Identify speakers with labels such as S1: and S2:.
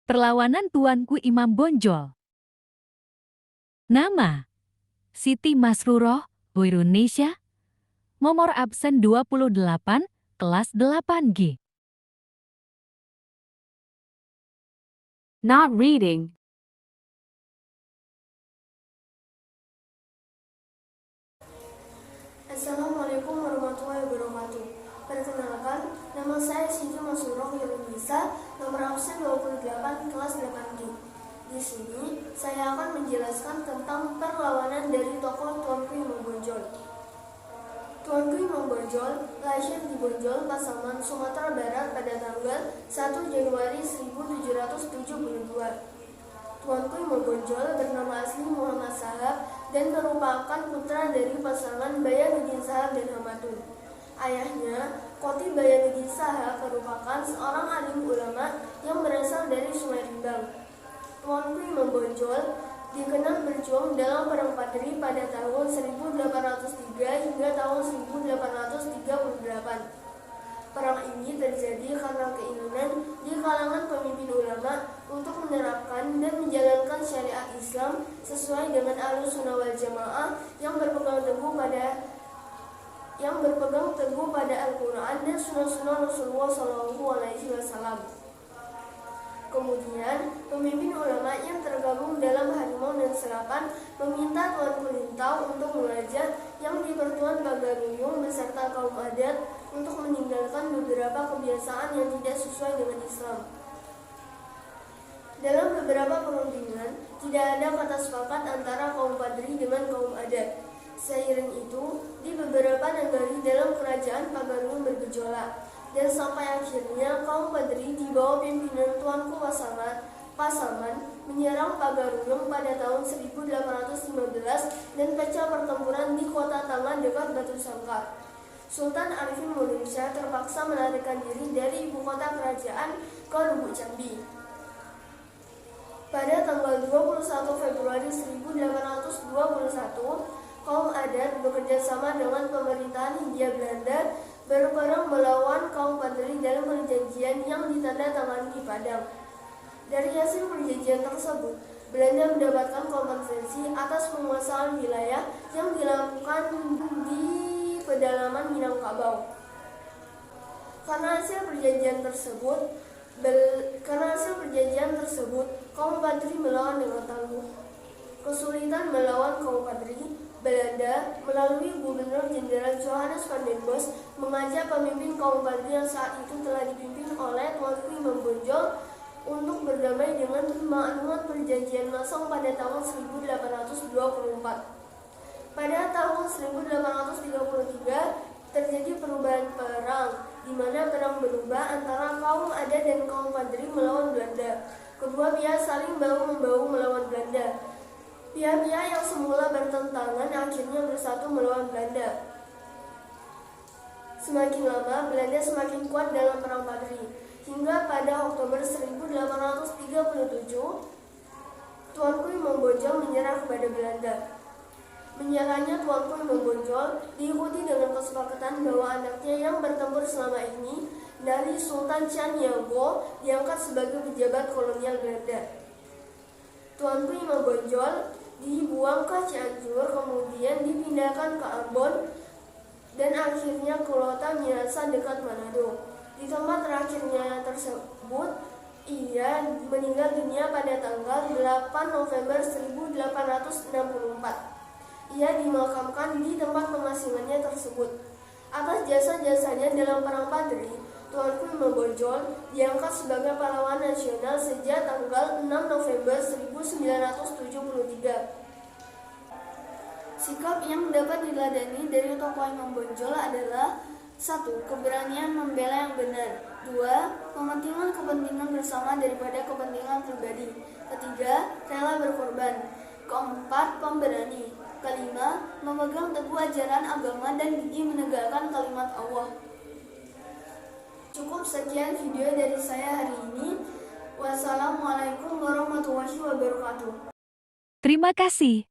S1: Perlawanan Tuanku Imam Bonjol. Nama: Siti Masruroh, Indonesia. Nomor absen 28, kelas 8G.
S2: Not reading.
S3: Assalamualaikum warahmatullahi wabarakatuh. Perkenalkan, nama saya Siti Masruroh Indonesia, nomor absen 28, kelas 8G. Di sini, saya akan menjelaskan tentang perlawanan dari tokoh Tuanku Imam Bonjol. Tuanku Imam Bonjol lahir di Bonjol, Pasaman, Sumatera Barat pada tanggal 1 Januari 1772. Tuanku Imam Bonjol bernama asli Muhammad Sahab dan merupakan putra dari pasangan Bayanuddin Sahab dan Hamatun. Ayahnya, Koti Bayanuddin Sahab, merupakan seorang alim ulama yang berasal dari Sungai Rimbang. Tuanku Imam Bonjol dikenal berjuang dalam Perang Padri pada tahun 1803 hingga tahun 1838. Perang ini terjadi karena keinginan di kalangan pemimpin ulama untuk menerapkan dan menjalankan syariat Islam sesuai dengan Ahlussunnah wal Jamaah yang berpegang teguh pada Al-Quran dan sunnah-sunnah Rasulullah SAW. Kemudian, pemimpin ulama yang tergabung dalam Harimau dan Serapan meminta Tuanku Lintau untuk mengajak yang di Pertuan Pagaruyung beserta kaum adat untuk meninggalkan beberapa kebiasaan yang tidak sesuai dengan Islam. Dalam beberapa perundingan, tidak ada kata sepakat antara kaum Padri dengan kaum adat. Seiring itu, di beberapa negari dalam kerajaan Pagaruyung bergejolak, dan sampai akhirnya kaum Padri di bawah pimpinan Tuanku Pasaman menyerang Pagaruyung pada tahun 1815 dan pecah pertempuran di kota Tangan dekat Batu Sangkar. Sultan Arifin Indonesia terpaksa melarikan diri dari ibu kota kerajaan ke Lubuk Jambi. Pada tanggal 21 Februari 1821, kaum adat bekerja sama dengan pemerintahan Hindia Belanda berperang melawan kaum Padri dalam perjanjian yang ditandatangani di Padang. Dari hasil perjanjian tersebut, Belanda mendapatkan kompensasi atas penguasaan wilayah yang dilakukan di pedalaman Minangkabau. Karena hasil perjanjian tersebut, kaum Padri melawan dengan tangguh. Kesulitan melawan kaum Padri, Belanda melalui Gubernur Jenderal Johannes van den Bosch mengajak pemimpin kaum Padri yang saat itu telah dipimpin oleh Tuanku Imam Bonjol untuk berdamai dengan maklumat perjanjian Masong pada tahun 1824. Pada tahun 1833 terjadi perubahan perang, di mana perang berubah antara kaum adat dan kaum Padri melawan Belanda. Kedua pihak saling bahu-membahu melawan Belanda. Pihak-pihak yang semula bertentangan akhirnya bersatu melawan Belanda. Semakin lama, Belanda semakin kuat dalam Perang Padri, hingga pada Oktober 1837, Tuanku Imam Bonjol menyerah kepada Belanda. Menyerahnya Tuanku Imam Bonjol diikuti dengan kesepakatan bahwa anaknya yang bertempur selama ini dari Sultan Chaniago diangkat sebagai pejabat kolonial Belanda. Tuanku Imam Bonjol dibuang ke Cianjur, kemudian dipindahkan ke Ambon, dan akhirnya ke Lota Minasa dekat Manado. Di tempat terakhirnya tersebut, ia meninggal dunia pada tanggal 8 November 1864. Ia dimakamkan di tempat pengasingannya tersebut. Atas jasa-jasanya dalam Perang Padri, Tuanku Imam Bonjol diangkat sebagai pahlawan nasional sejak tanggal 6 November 1973. Sikap yang dapat diladani dari tokoh Imam Bonjol adalah: 1. Keberanian membela yang benar. 2. Kepentingan bersama daripada kepentingan pribadi. 3. Rela berkorban. 4. Pemberani. 5. Memegang teguh ajaran agama dan gigih menegakkan kalimat Allah. Cukup sekian video dari saya hari ini. Wassalamualaikum warahmatullahi wabarakatuh.
S1: Terima kasih.